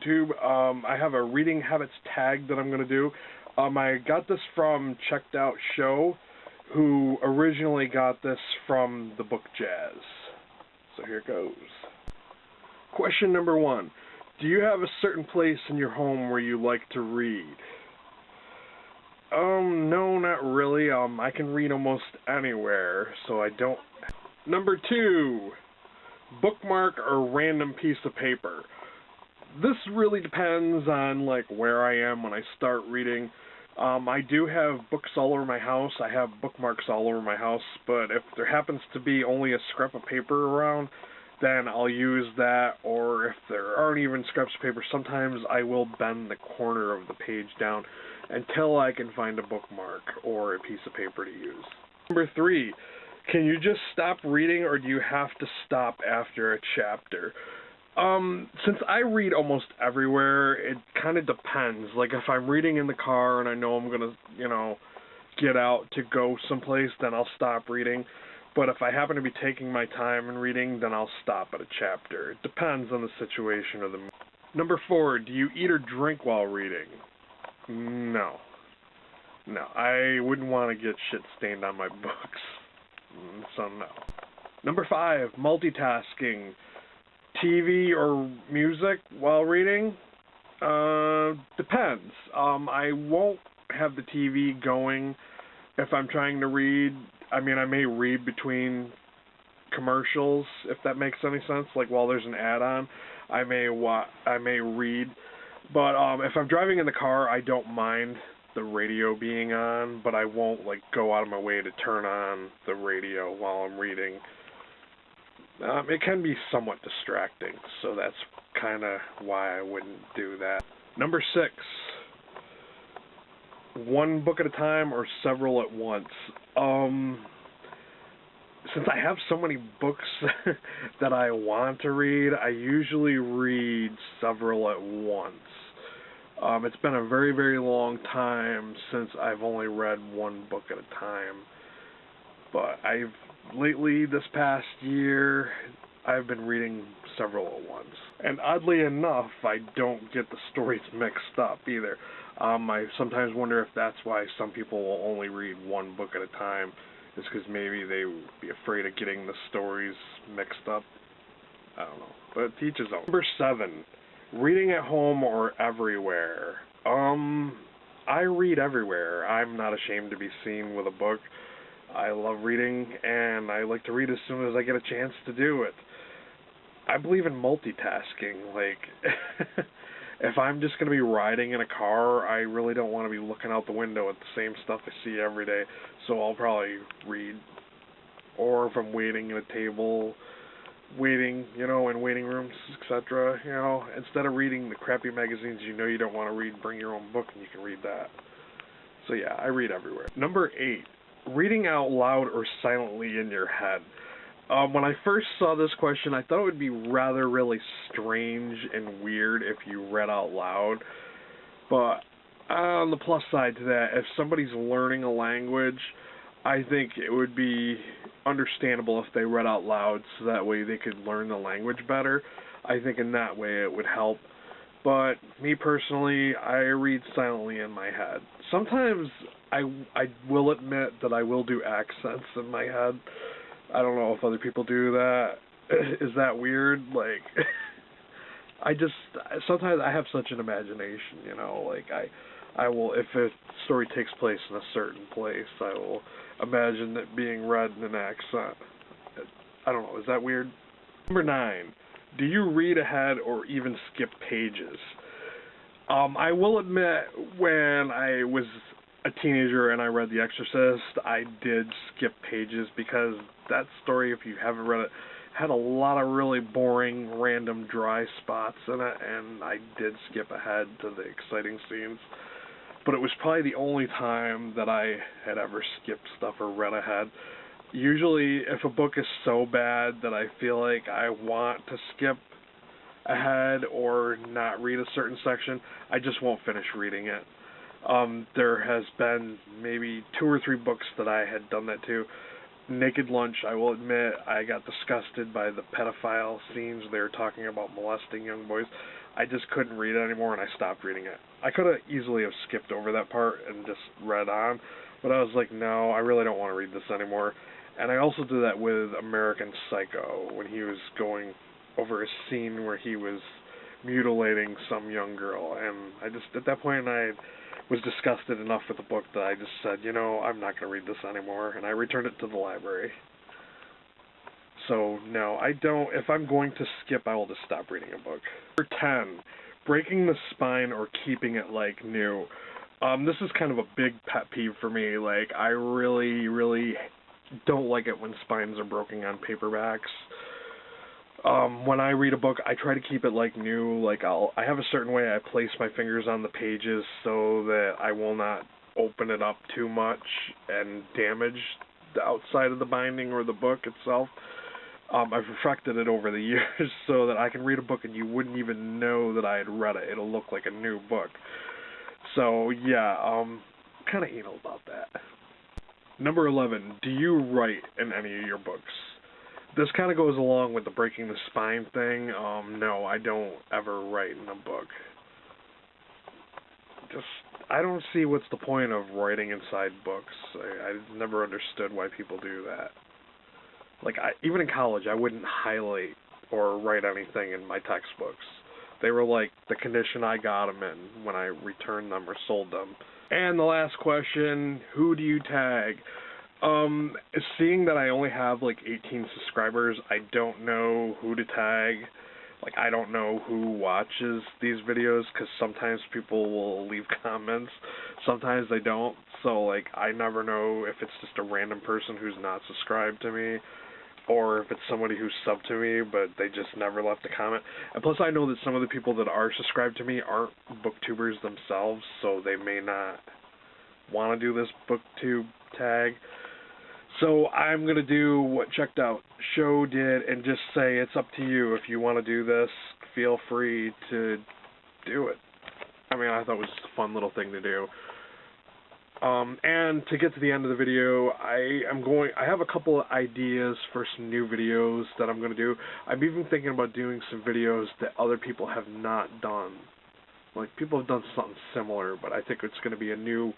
YouTube. I have a reading habits tag that I'm going to do. I got this from Checked Out Show, who originally got this from the book Jazz. So here it goes. Question number 1. Do you have a certain place in your home where you like to read? No, not really. I can read almost anywhere, so I don't. Number 2. Bookmark or random piece of paper. This really depends on like where I am when I start reading. I do have books all over my house. I have bookmarks all over my house, but if there happens to be only a scrap of paper around, then I'll use that, or if there aren't even scraps of paper, sometimes I will bend the corner of the page down until I can find a bookmark or a piece of paper to use. Number 3, can you just stop reading, or do you have to stop after a chapter? Since I read almost everywhere, it kind of depends. Like, if I'm reading in the car and I know I'm gonna, get out to go someplace, then I'll stop reading. But if I happen to be taking my time and reading, then I'll stop at a chapter. It depends on the situation or the mood. Number 4, do you eat or drink while reading? No. No, I wouldn't want to get shit stained on my books. So no. Number 5, multitasking. TV or music while reading? Depends. I won't have the TV going if I'm trying to read. I mean, I may read between commercials, if that makes any sense. Like while there's an ad on, I may read. But if I'm driving in the car, I don't mind the radio being on, but I won't like go out of my way to turn on the radio while I'm reading. It can be somewhat distracting, so that's kind of why I wouldn't do that. Number 6, one book at a time or several at once. Since I have so many books that I want to read, I usually read several at once. It's been a very, very long time since I've only read one book at a time. But lately, this past year, I've been reading several at once. And oddly enough, I don't get the stories mixed up either. I sometimes wonder if that's why some people will only read one book at a time. It's because maybe they would be afraid of getting the stories mixed up. I don't know. But to each his own. Number 7, reading at home or everywhere. I read everywhere. I'm not ashamed to be seen with a book. I love reading, and I like to read as soon as I get a chance to do it. I believe in multitasking. Like, if I'm just going to be riding in a car, I really don't want to be looking out the window at the same stuff I see every day, so I'll probably read. Or if I'm waiting at a table, waiting, in waiting rooms, etc., instead of reading the crappy magazines you don't want to read, bring your own book and you can read that. So yeah, I read everywhere. Number 8. Reading out loud or silently in your head. When I first saw this question, I thought it would be rather really strange and weird if you read out loud. But on the plus side to that, if somebody's learning a language, I think it would be understandable if they read out loud so that way they could learn the language better. I think in that way it would help. But me personally, I read silently in my head. Sometimes I will admit that I will do accents in my head. I don't know if other people do that. Is that weird? Like, sometimes I have such an imagination, like I will, if a story takes place in a certain place, I will imagine it being read in an accent. I don't know, is that weird? Number 9. Do you read ahead or even skip pages? I will admit, when I was a teenager and I read The Exorcist, I did skip pages because that story, if you haven't read it, had a lot of really boring, random, dry spots in it, and I did skip ahead to the exciting scenes. But it was probably the only time that I had ever skipped stuff or read ahead. Usually, if a book is so bad that I feel like I want to skip ahead or not read a certain section, I just won't finish reading it. There has been maybe 2 or 3 books that I had done that to. Naked Lunch, I will admit, I got disgusted by the pedophile scenes. They were talking about molesting young boys. I just couldn't read it anymore, and I stopped reading it. I could have easily have skipped over that part and just read on, but I was like, no, I really don't want to read this anymore. And I also did that with American Psycho, when he was going over a scene where he was mutilating some young girl, and I just, at that point, I was disgusted enough with the book that I just said, you know, I'm not going to read this anymore, and I returned it to the library. So, no, I don't. If I'm going to skip, I will just stop reading a book. Number 10, breaking the spine or keeping it like new. This is kind of a big pet peeve for me. Like, I really, really don't like it when spines are broken on paperbacks. When I read a book, I try to keep it like new. Like, I have a certain way I place my fingers on the pages so that I will not open it up too much and damage the outside of the binding or the book itself. I've perfected it over the years so that I can read a book and you wouldn't even know that I had read it. It'll look like a new book. So, yeah, kind of anal about that. Number 11, do you write in any of your books? This kind of goes along with the breaking the spine thing. No, I don't ever write in a book. I don't see what's the point of writing inside books. I never understood why people do that. Like, even in college, I wouldn't highlight or write anything in my textbooks. They were like the condition I got them in when I returned them or sold them. And the last question, who do you tag? Seeing that I only have like 18 subscribers, I don't know who to tag. Like, I don't know who watches these videos, because sometimes people will leave comments, sometimes they don't. So, like, I never know if it's just a random person who's not subscribed to me, or if it's somebody who's subbed to me, but they just never left a comment. And plus, I know that some of the people that are subscribed to me aren't booktubers themselves, so they may not want to do this booktube tag. So I'm going to do what Checked Out Show did and just say it's up to you. If you want to do this, feel free to do it. I mean, I thought it was just a fun little thing to do. And to get to the end of the video, I have a couple of ideas for some new videos that I'm going to do. I'm even thinking about doing some videos that other people have not done. Like, people have done something similar, but I think it's going to be a new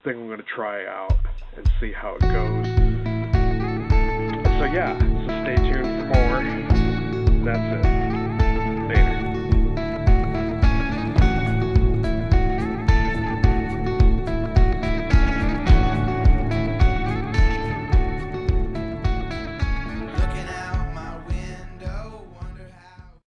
thing I'm going to try out and see how it goes. So yeah, so stay tuned for more. That's it.